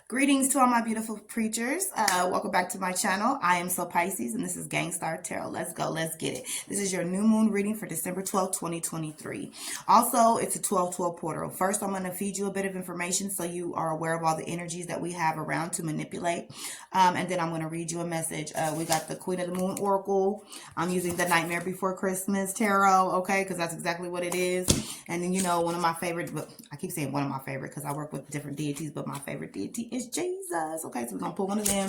Greetings to all my beautiful preachers. Welcome back to my channel. I am So Pisces, and this is Gangstar Tarot. Let's go. Let's get it. This is your new moon reading for December 12th, 2023. Also, it's a 12-12 portal. First, I'm going to feed you a bit of information so you are aware of all the energies that we have around to manipulate. And then I'm going to read you a message. We got the Queen of the Moon Oracle. I'm using the Nightmare Before Christmas Tarot, okay, because that's exactly what it is. And then, you know, one of my favorite, but I keep saying one of my favorite because I work with different deities, but my favorite deity is Jesus. Okay, so we're gonna pull one of them.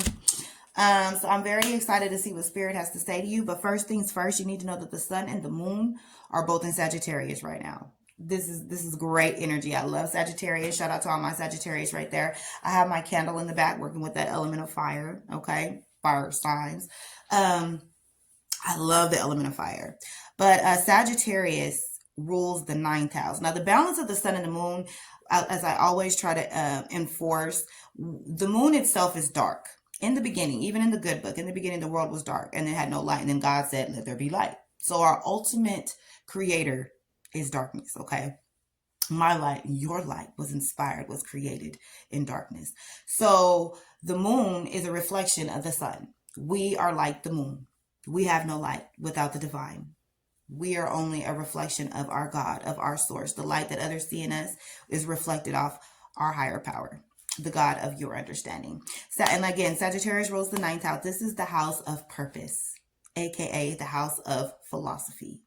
So I'm very excited to see what Spirit has to say to you. But first things first, you need to know that the sun and the moon are both in Sagittarius right now. This is great energy. I love Sagittarius. Shout out to all my Sagittarius right there. I have my candle in the back working with that element of fire. Okay, fire signs. I love the element of fire. But Sagittarius rules the ninth house. Now, the balance of the sun and the moon, as I always try to enforce, the moon itself is dark. In the beginning, even in the good book, in the beginning, the world was dark and it had no light. And then God said, let there be light. So our ultimate creator is darkness, okay? My light, your light was inspired, was created in darkness. So the moon is a reflection of the sun. We are like the moon. We have no light without the divine. We are only a reflection of our God, of our source. The light that others see in us is reflected off our higher power, the God of your understanding. So, and again, Sagittarius rules the ninth house. This is the house of purpose, aka the house of philosophy.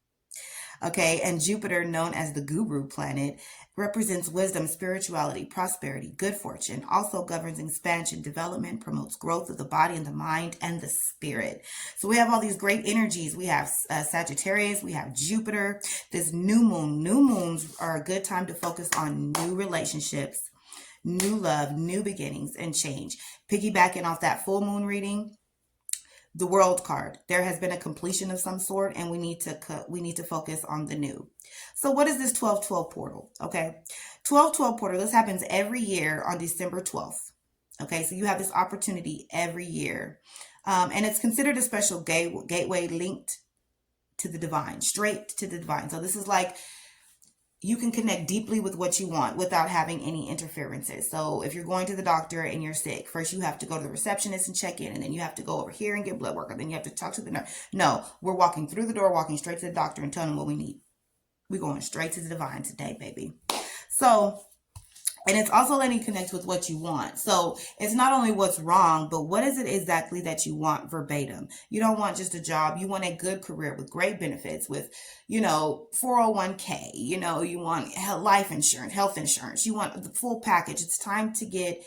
Okay, and Jupiter, known as the guru planet, represents wisdom, spirituality, prosperity, good fortune, also governs expansion, development, promotes growth of the body and the mind and the spirit. So we have all these great energies. We have Sagittarius, we have Jupiter, this new moon. New moons are a good time to focus on new relationships, new love, new beginnings, and change. Piggybacking off that full moon reading, the world card, there has been a completion of some sort, and we need to focus on the new. So what is this 12-12 portal? Okay, 12-12 portal, this happens every year on December 12th. Okay, so you have this opportunity every year, and it's considered a special gateway linked to the divine, straight to the divine. So this is like you can connect deeply with what you want without having any interferences. So if you're going to the doctor and you're sick, first you have to go to the receptionist and check in, and then you have to go over here and get blood work, and then you have to talk to the nurse. No, we're walking through the door, walking straight to the doctor and telling them what we need. We're going straight to the divine today, baby. So, and it's also letting you connect with what you want. So it's not only what's wrong, but what is it exactly that you want verbatim? You don't want just a job. You want a good career with great benefits, with, 401k. You want life insurance, health insurance. You want the full package. It's time to get,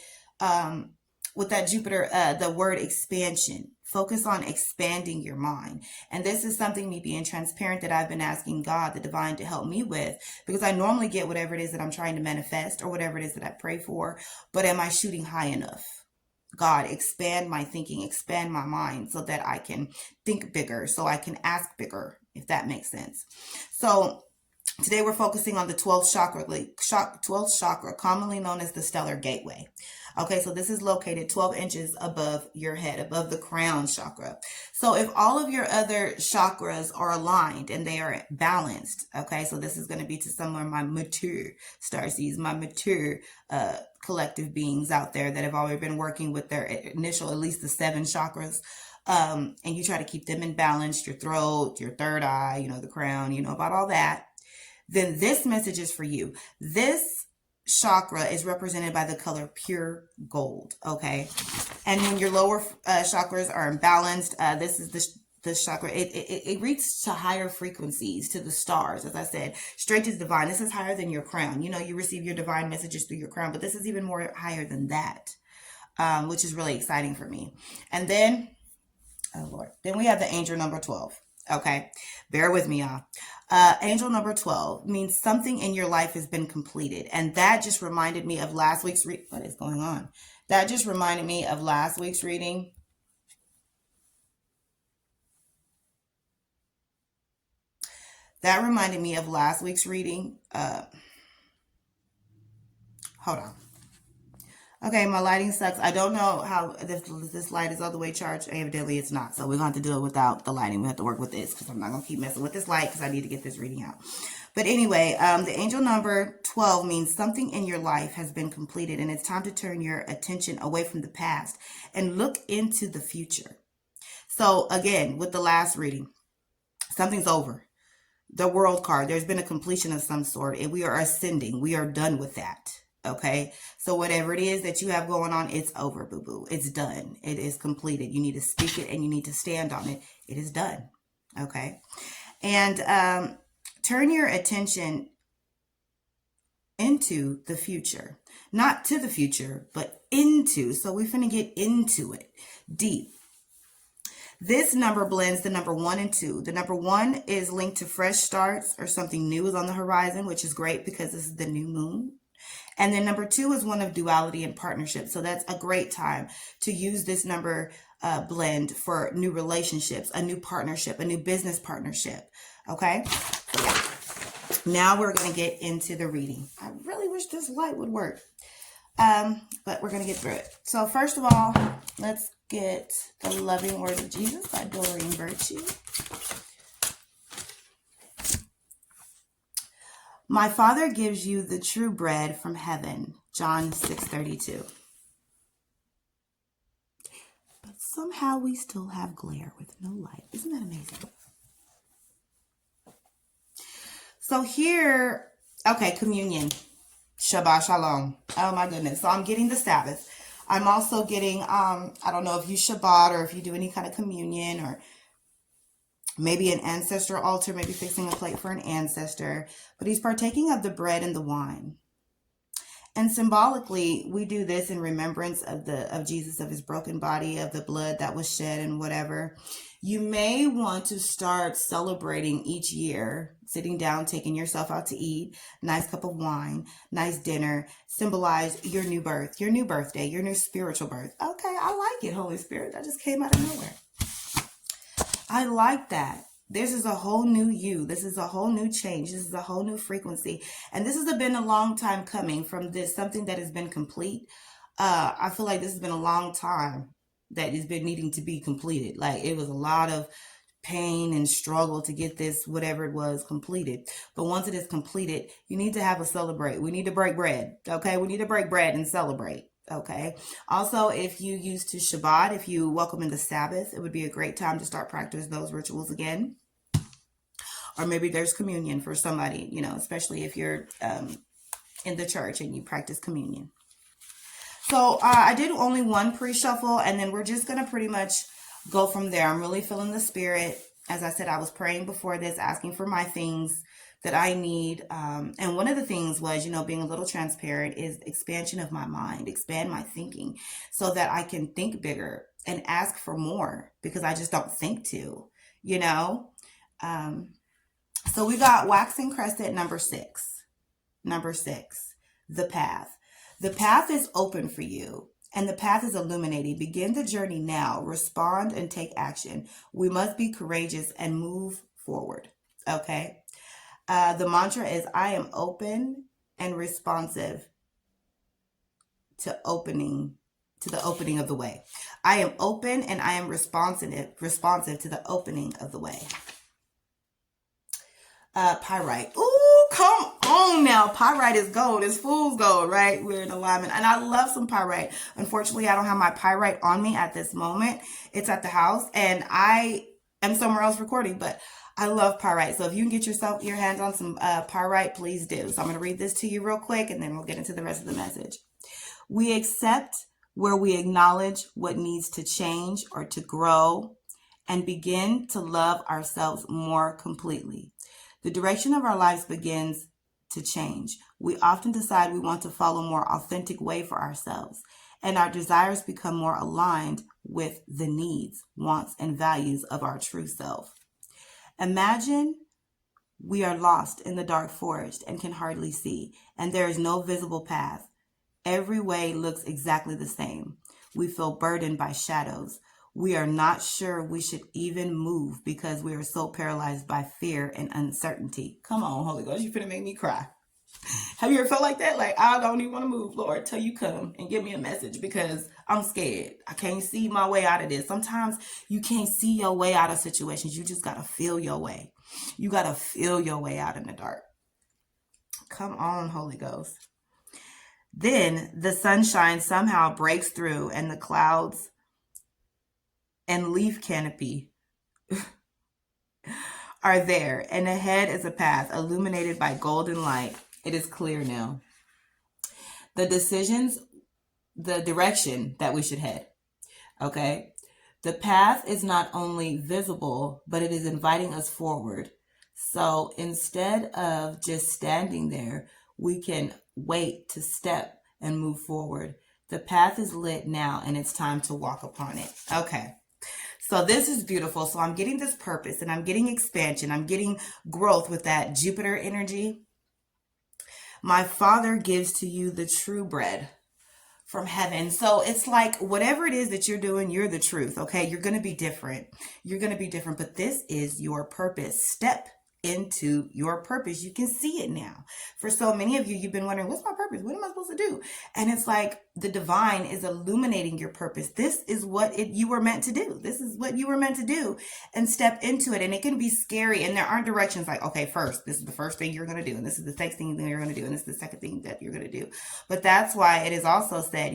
with that Jupiter, the word expansion. Focus on expanding your mind. And this is something, me being transparent, that I've been asking God, the divine, to help me with, because I normally get whatever it is that I'm trying to manifest or whatever it is that I pray for. But am I shooting high enough? God, expand my thinking, expand my mind so that I can think bigger, so I can ask bigger, if that makes sense. So today we're focusing on the 12th chakra, commonly known as the stellar gateway. Okay, so this is located 12 inches above your head, above the crown chakra. So if all of your other chakras are aligned and they are balanced, okay, so this is going to be to some of my mature starseeds, my mature collective beings out there that have already been working with their initial, at least the 7 chakras. And you try to keep them in balance, your throat, your third eye, the crown, about all that. Then this message is for you. This chakra is represented by the color pure gold, okay? And when your lower chakras are imbalanced, this is the chakra, it reaches to higher frequencies, to the stars, as I said, straight to the divine. This is higher than your crown. You receive your divine messages through your crown, but this is even more higher than that, which is really exciting for me. And then, oh Lord, then we have the angel number 12. Okay, bear with me, y'all. Angel number 12 means something in your life has been completed. And that just reminded me of last week's what is going on? That just reminded me of last week's reading. That reminded me of last week's reading. Hold on. Okay, my lighting sucks. I don't know how this light is all the way charged. Evidently, it's not. So we're going to have to do it without the lighting. We have to work with this because I'm not going to keep messing with this light because I need to get this reading out. But anyway, the angel number 12 means something in your life has been completed, and it's time to turn your attention away from the past and look into the future. So again, with the last reading, something's over. The world card, there's been a completion of some sort, and we are ascending. We are done with that. Okay. So whatever it is that you have going on, it's over, boo boo. It's done. It is completed. You need to speak it and you need to stand on it. It is done. Okay. And turn your attention into the future, not to the future, but into. So we're finna get into it deep. This number blends the number 1 and 2. The number 1 is linked to fresh starts or something new is on the horizon, which is great because this is the new moon. And then number 2 is one of duality and partnership. So that's a great time to use this number blend for new relationships, a new partnership, a new business partnership. Okay. Now we're going to get into the reading. I really wish this light would work. But we're going to get through it. So first of all, let's get the loving words of Jesus by Doreen Virtue. My Father gives you the true bread from heaven, John 6:32. But somehow we still have glare with no light. Isn't that amazing? So here, okay, communion. Shabbat Shalom. Oh my goodness. So I'm getting the Sabbath. I'm also getting, I don't know if you Shabbat or if you do any kind of communion or maybe an ancestor altar, maybe fixing a plate for an ancestor, but he's partaking of the bread and the wine. And symbolically, we do this in remembrance of Jesus, of his broken body, of the blood that was shed and whatever. You may want to start celebrating each year, sitting down, taking yourself out to eat, nice cup of wine, nice dinner, symbolize your new birth, your new birthday, your new spiritual birth. Okay, I like it, Holy Spirit. That just came out of nowhere. I like that. This is a whole new you. This is a whole new change. This is a whole new frequency. And this has been a long time coming from this, something that has been complete. I feel like this has been a long time that has been needing to be completed. Like it was a lot of pain and struggle to get this, whatever it was, completed. But once it is completed, you need to have a celebrate. We need to break bread. Okay. We need to break bread and celebrate. Okay. Also, if you used to Shabbat, if you welcome in the Sabbath, it would be a great time to start practicing those rituals again. Or maybe there's communion for somebody, you know, especially if you're in the church and you practice communion. So I did only one pre-shuffle, and then we're just going to pretty much go from there. I'm really feeling the spirit. As I said, I was praying before this, asking for my things that I need. And one of the things was, you know, being a little transparent is expansion of my mind, expand my thinking so that I can think bigger and ask for more because I just don't think to, you know. So we got waxing crescent number 6. Number 6, the path. The path is open for you and the path is illuminating. Begin the journey now. Respond and take action. We must be courageous and move forward. Okay. The mantra is, I am open and responsive to the opening of the way. I am open and I am responsive to the opening of the way. Pyrite. Ooh, come on now. Pyrite is gold. It's fool's gold, right? We're in alignment. And I love some pyrite. Unfortunately, I don't have my pyrite on me at this moment. It's at the house and I am somewhere else recording, but I love pyrite. So if you can get your hands on some pyrite, please do. So I'm going to read this to you real quick and then we'll get into the rest of the message. We accept where we acknowledge what needs to change or to grow and begin to love ourselves more completely. The direction of our lives begins to change. We often decide we want to follow a more authentic way for ourselves, and our desires become more aligned with the needs, wants, and values of our true self. Imagine we are lost in the dark forest and can hardly see, and there is no visible path. Every way looks exactly the same. We feel burdened by shadows. We are not sure we should even move because we are so paralyzed by fear and uncertainty. Come on, Holy Ghost, you're finna make me cry. Have you ever felt like that? Like, I don't even want to move, Lord, till you come and give me a message because I'm scared. I can't see my way out of this. Sometimes you can't see your way out of situations. You just got to feel your way. You got to feel your way out in the dark. Come on, Holy Ghost. Then the sunshine somehow breaks through, and the clouds and leaf canopy are there, and ahead is a path illuminated by golden light. It is clear now. The direction that we should head. Okay? The path is not only visible, but it is inviting us forward. So instead of just standing there, we can wait to step and move forward. The path is lit now, and it's time to walk upon it. Okay. So this is beautiful. So I'm getting this purpose, and I'm getting expansion. I'm getting growth with that Jupiter energy. My Father gives to you the true bread from heaven. So it's like whatever it is that you're doing, you're the truth. Okay. You're going to be different. You're going to be different, but this is your purpose. Step into your purpose. You can see it now. For so many of you, you've been wondering, what's my purpose? What am I supposed to do? And it's like the divine is illuminating your purpose. This is what you were meant to do. This is what you were meant to do, and step into it. And it can be scary. And there aren't directions like, okay, first, this is the first thing you're going to do. And this is the next thing that you're going to do. And this is the second thing that you're going to do. But that's why it is also said,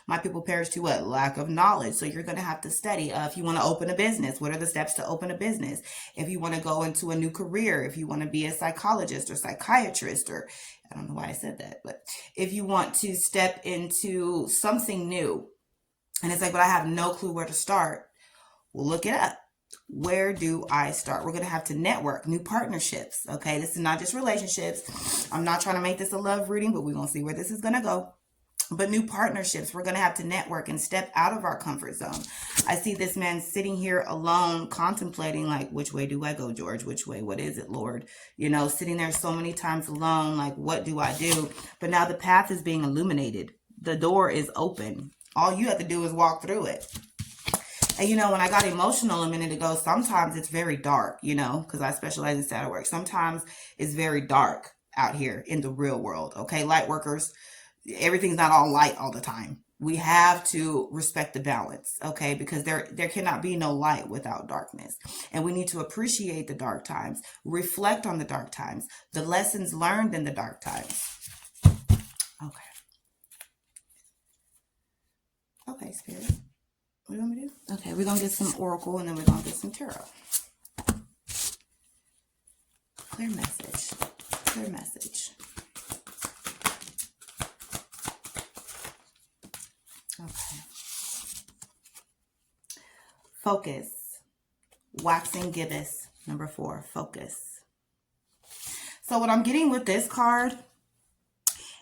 my people perish to what? Lack of knowledge. So you're going to have to study. If you want to open a business, what are the steps to open a business? If you want to go into a new career, if you want to be a psychologist or psychiatrist, or I don't know why I said that, but if you want to step into something new, and it's like, but I have no clue where to start. Well, look it up. Where do I start? We're going to have to network, new partnerships. Okay. This is not just relationships. I'm not trying to make this a love reading, but we're going to see where this is going to go. But new partnerships, we're going to have to network and step out of our comfort zone. I see this man sitting here alone, contemplating like, which way do I go, George? Which way? What is it, Lord? Sitting there so many times alone, like, what do I do? But now the path is being illuminated. The door is open. All you have to do is walk through it. And when I got emotional a minute ago, sometimes it's very dark, because I specialize in shadow work. Sometimes it's very dark out here in the real world. Okay, light workers, everything's not all light all the time. We have to respect the balance, okay? Because there cannot be no light without darkness. And we need to appreciate the dark times, reflect on the dark times, the lessons learned in the dark times. Okay. Okay, Spirit. What do you want me to do? Okay, we're going to get some oracle, and then we're going to get some tarot. Clear message. Clear message. Okay. Focus. Waxing gibbous. Number 4. Focus. So what I'm getting with this card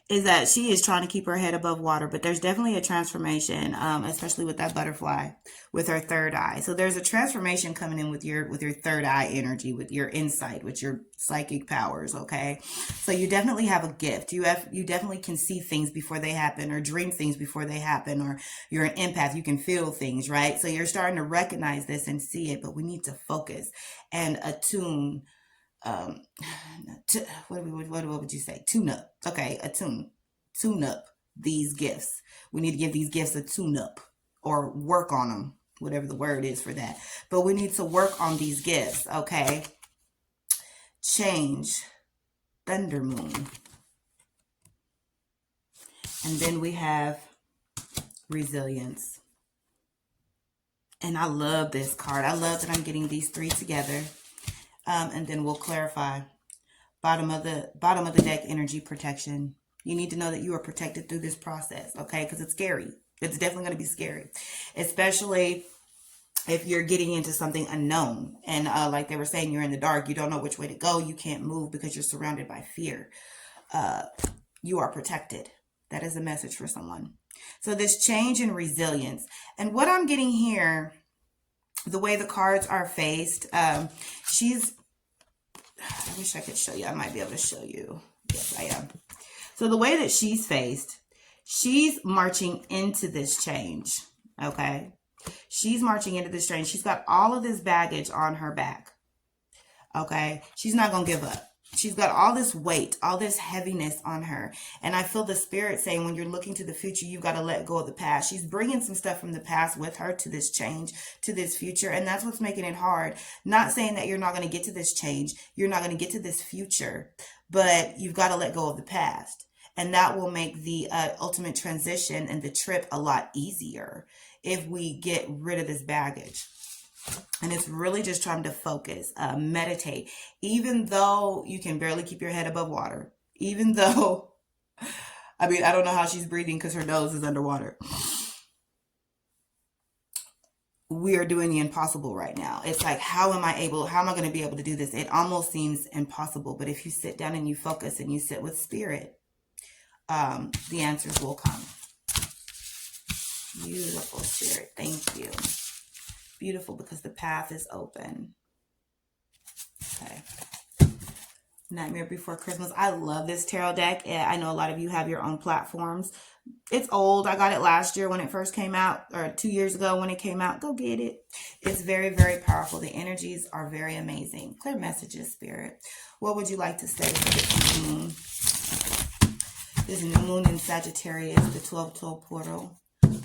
is that she is trying to keep her head above water, but there's definitely a transformation, especially with that butterfly, with her third eye. So there's a transformation coming in with your third eye energy, with your insight, with your psychic powers. Okay, so you definitely have a gift. You definitely can see things before they happen, or dream things before they happen, or you're an empath. You can feel things, right? So you're starting to recognize this and see it, but we need to focus and attune. What would you say? Tune up. Okay, tune up these gifts. We need to give these gifts a tune up, or work on them, whatever the word is for that. But we need to work on these gifts. Okay. Change. Thunder moon. And then we have resilience. And I love this card. I love that I'm getting these 3 together. And then we'll clarify. Bottom of the deck, energy protection. You need to know that you are protected through this process, okay? Because it's scary. It's definitely going to be scary, especially if you're getting into something unknown. And like they were saying, you're in the dark. You don't know which way to go. You can't move because you're surrounded by fear. You are protected. That is a message for someone. So this change in resilience. And what I'm getting here, the way the cards are faced, I wish I could show you. I might be able to show you. Yes, I am. So the way that she's faced, she's marching into this change. Okay. She's marching into this change. She's got all of this baggage on her back. Okay. She's not going to give up. She's got all this weight, all this heaviness on her. And I feel the spirit saying when you're looking to the future, you've got to let go of the past. She's bringing some stuff from the past with her to this change, to this future. And that's what's making it hard. Not saying that you're not going to get to this change. You're not going to get to this future, but you've got to let go of the past. And that will make the ultimate transition and the trip a lot easier if we get rid of this baggage. And it's really just trying to focus, meditate, even though you can barely keep your head above water, even though, I mean, I don't know how she's breathing because her nose is underwater. We are doing the impossible right now. It's like, how am I going to be able to do this? It almost seems impossible, but if you sit down and you focus and you sit with spirit, the answers will come. Beautiful, spirit. Thank you. Beautiful, because the path is open. Okay. Nightmare Before Christmas. I love this tarot deck. I know a lot of you have your own platforms. It's old. I got it last year when it first came out, or 2 years ago when it came out. Go get it. It's very, very powerful. The energies are very amazing. Clear messages, spirit. What would you like to say for this new moon? This new moon in Sagittarius, the 12-12 portal.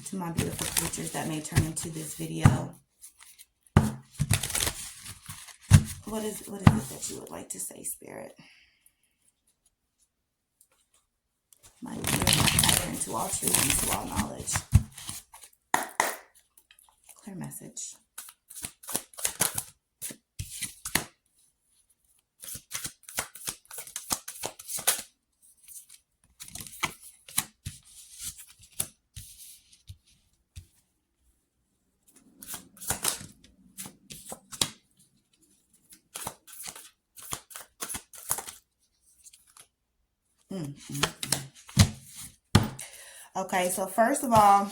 To my beautiful creatures that may turn into this video. What is it that you would like to say, spirit? My ear is into all truth and to all knowledge. Clear message. Okay, so first of all,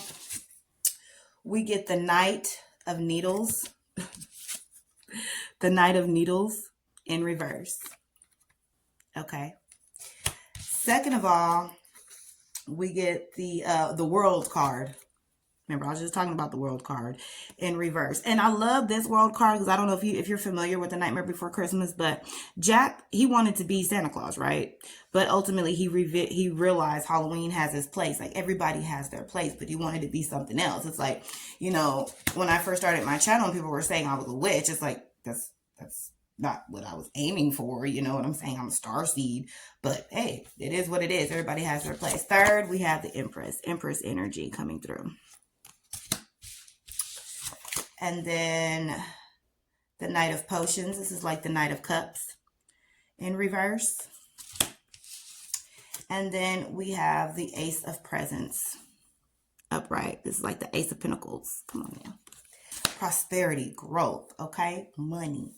we get the Knight of Needles. The Knight of Needles in reverse. Okay. Second of all, we get the World card. Remember, I was just talking about the World card in reverse. And I love this World card because I don't know if you're familiar with The Nightmare Before Christmas, but Jack, he wanted to be Santa Claus, right? But ultimately, he realized Halloween has its place. Like, everybody has their place, but he wanted to be something else. It's like, you know, when I first started my channel and people were saying I was a witch, it's like, that's not what I was aiming for. You know what I'm saying? I'm a starseed. But, hey, it is what it is. Everybody has their place. Third, we have the Empress energy coming through. And then the Knight of Potions. This is like the Knight of Cups in reverse. And then we have the Ace of Presents upright. This is like the Ace of Pentacles. Come on now. Prosperity, growth, okay? Money.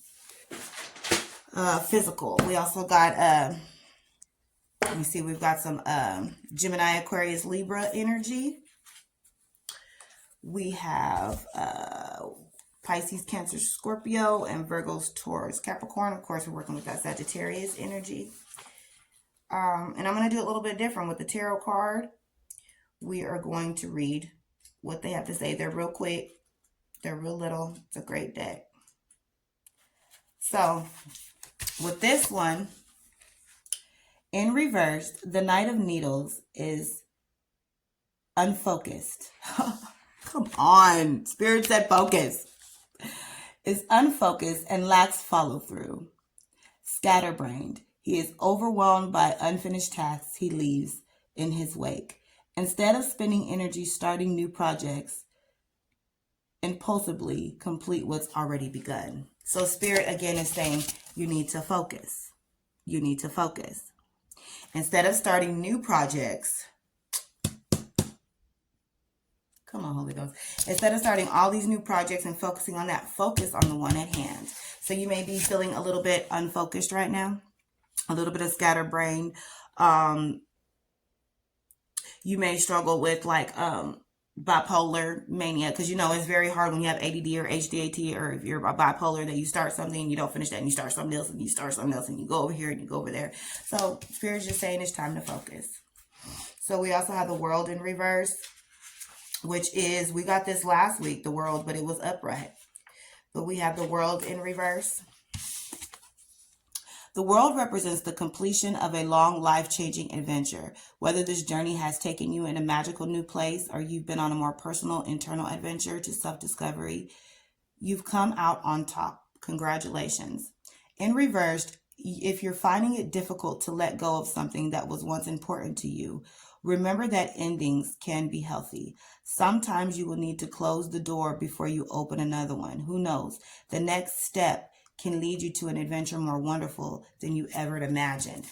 Physical. We also got, let me see, we've got some Gemini, Aquarius, Libra energy. We have Pisces, Cancer, Scorpio, and Virgo's, Taurus, Capricorn. Of course, we're working with that Sagittarius energy. And I'm going to do it a little bit different with the tarot card. We are going to read what they have to say. They're real quick. They're real little. It's a great deck. So, with this one, in reverse, the Knight of Needles is unfocused. Come on. Spirit said focus. Is unfocused and lacks follow-through. Scatterbrained. He is overwhelmed by unfinished tasks he leaves in his wake. Instead of spending energy starting new projects, impulsively complete what's already begun. So Spirit again is saying you need to focus. You need to focus. Instead of starting new projects, come on, Holy Ghost. Instead of starting all these new projects and focusing on that, focus on the one at hand. So you may be feeling a little bit unfocused right now, a little bit of scatterbrained. You may struggle with like bipolar mania, because you know it's very hard when you have ADD or HDAT, or if you're bipolar, that you start something and you don't finish that, and you start something else and you start something else and you go over here and you go over there. So Spirit's just saying it's time to focus. So we also have the World in reverse, which is, we got this last week, the World, but it was upright. But we have the World in reverse. The world represents the completion of a long, life-changing adventure. Whether this journey has taken you in a magical new place or you've been on a more personal, internal adventure to self-discovery, you've come out on top. Congratulations. In reverse, if you're finding it difficult to let go of something that was once important to you, remember that endings can be healthy. Sometimes you will need to close the door before you open another one. Who knows? The next step can lead you to an adventure more wonderful than you ever imagined.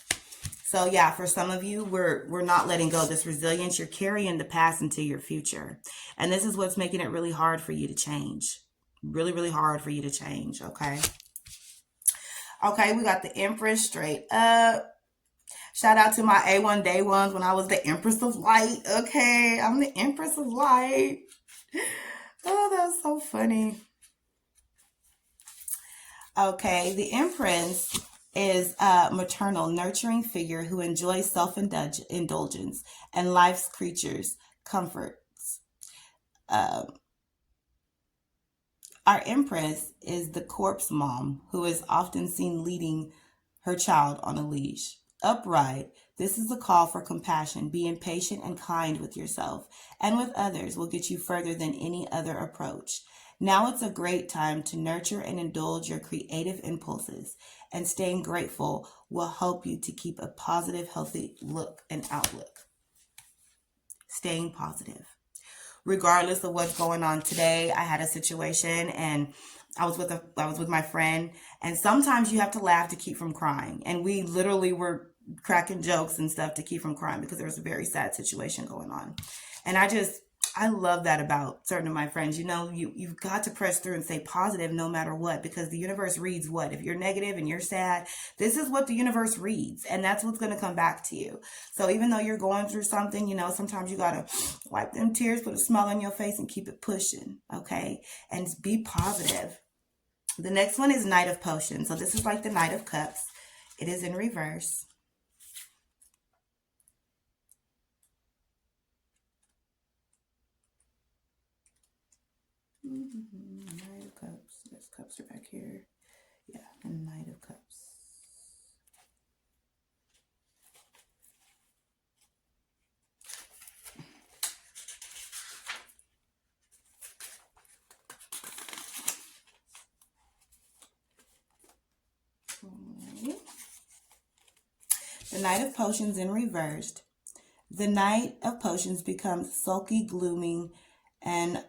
So yeah, for some of you, we're not letting go of this resilience. You're carrying the past into your future. And this is what's making it really hard for you to change. Really, really hard for you to change, okay? Okay, we got the Empress straight up. Shout out to my A1 day ones when I was the Empress of Light. Okay, I'm the Empress of Light. Oh, that's so funny. Okay, the Empress is a maternal, nurturing figure who enjoys self-indulgence and life's creatures' comforts. Our Empress is the corpse mom who is often seen leading her child on a leash. Upright, this is a call for compassion. Being patient and kind with yourself and with others will get you further than any other approach. Now it's a great time to nurture and indulge your creative impulses, and staying grateful will help you to keep a positive, healthy look and outlook. Staying positive. Regardless of what's going on today, I had a situation and I was with my friend, and sometimes you have to laugh to keep from crying. And we literally were cracking jokes and stuff to keep from crying because there was a very sad situation going on. And I love that about certain of my friends. You know, you've got to press through and stay positive no matter what, because the universe reads what? If you're negative and you're sad, this is what the universe reads, and that's what's going to come back to you. So even though you're going through something, you know, sometimes you got to wipe them tears, put a smile on your face, and keep it pushing, okay? And be positive. The next one is Knight of Potions. So this is like the Knight of Cups. It is in reverse. Knight of Cups. There's cups are back here. Yeah, the Knight of Cups. The Knight of Potions in reversed. The Knight of Potions becomes sulky, glooming, and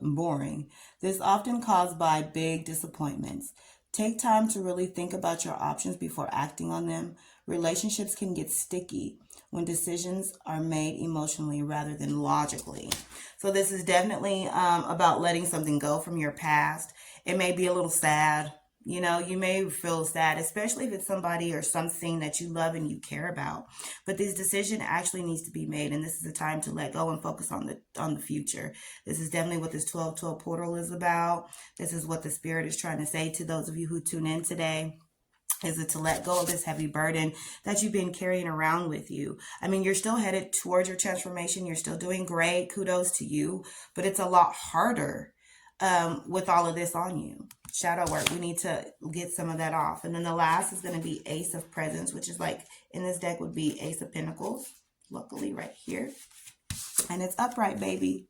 boring. This often caused by big disappointments. Take time to really think about your options before acting on them. Relationships can get sticky when decisions are made emotionally rather than logically. So this is definitely about letting something go from your past. It may be a little sad. You know, you may feel sad, especially if it's somebody or something that you love and you care about. But this decision actually needs to be made, and this is the time to let go and focus on the future. This is definitely what this 12/12 portal is about. This is what the spirit is trying to say to those of you who tune in today. Is it to let go of this heavy burden that you've been carrying around with you? I mean, you're still headed towards your transformation. You're still doing great. Kudos to you. But it's a lot harder with all of this on you. Shadow work. We need to get some of that off. And then the last is going to be Ace of Presents, which is like in this deck would be Ace of Pentacles. Luckily right here. And it's upright, baby.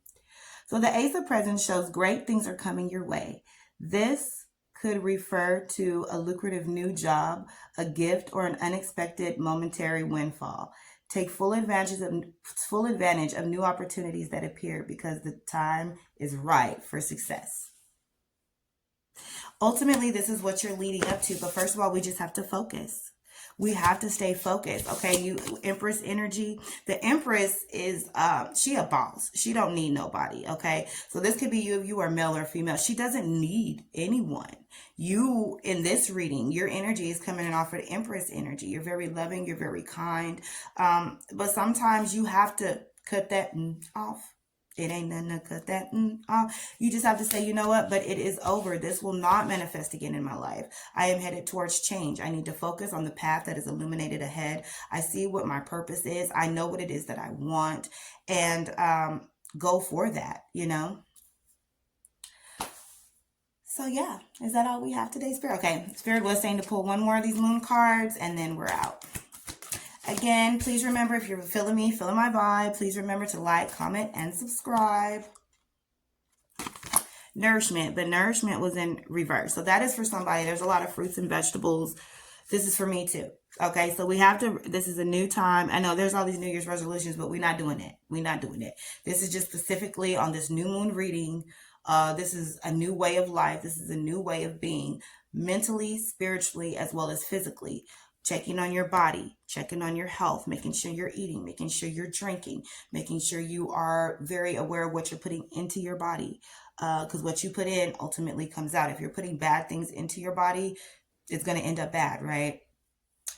So the Ace of Presents shows great things are coming your way. This could refer to a lucrative new job, a gift, or an unexpected momentary windfall. Take full advantage of new opportunities that appear because the time is right for success. Ultimately, this is what you're leading up to. But first of all, we just have to focus. We have to stay focused. Okay, you Empress energy. The Empress is she a boss. She don't need nobody. Okay, so this could be you if you are male or female. She doesn't need anyone. You in this reading, your energy is coming in off of the Empress energy. You're very loving. You're very kind. But sometimes you have to cut that off. It ain't nothing to cut that off. You just have to say, you know what? But it is over. This will not manifest again in my life. I am headed towards change. I need to focus on the path that is illuminated ahead. I see what my purpose is. I know what it is that I want, and go for that, you know? So yeah, is that all we have today, Spirit? Okay, Spirit was saying to pull one more of these moon cards and then we're out. Again, please remember, if you're feeling me, feeling my vibe, please remember to like, comment, and subscribe. Nourishment, but nourishment was in reverse. So that is for somebody. There's a lot of fruits and vegetables. This is for me too. Okay, so we have to, this is a new time. I know there's all these New Year's resolutions, but we're not doing it. We're not doing it. This is just specifically on this new moon reading. This is a new way of life. This is a new way of being, mentally, spiritually, as well as physically. Checking on your body, checking on your health, making sure you're eating, making sure you're drinking, making sure you are very aware of what you're putting into your body. Because what you put in ultimately comes out. If you're putting bad things into your body, it's going to end up bad, right?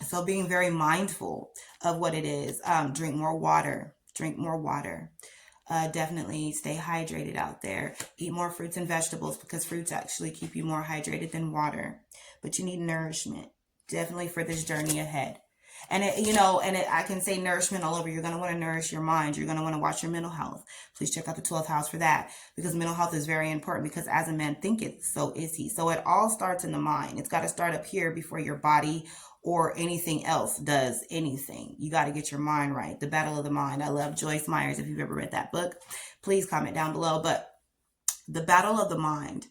So being very mindful of what it is. Drink more water. Drink more water. Definitely stay hydrated out there. Eat more fruits and vegetables, because fruits actually keep you more hydrated than water. But you need nourishment, definitely, for this journey ahead. And I can say nourishment all over. You're going to want to nourish your mind. You're going to want to watch your mental health. Please check out the 12th house for that, because mental health is very important, because as a man thinketh, so is he. So it all starts in the mind. It's got to start up here before your body or anything else does anything. You got to get your mind right. The Battle of the Mind. I love Joyce Myers. If you've ever read that book, please comment down below. But the battle of the mind,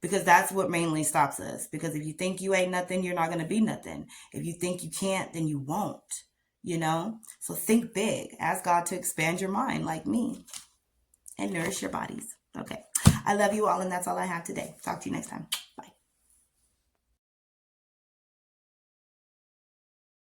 because that's what mainly stops us. Because if you think you ain't nothing, you're not going to be nothing. If you think you can't, then you won't, So think big. Ask God to expand your mind like me, and nourish your bodies. Okay. I love you all, and that's all I have today. Talk to you next time.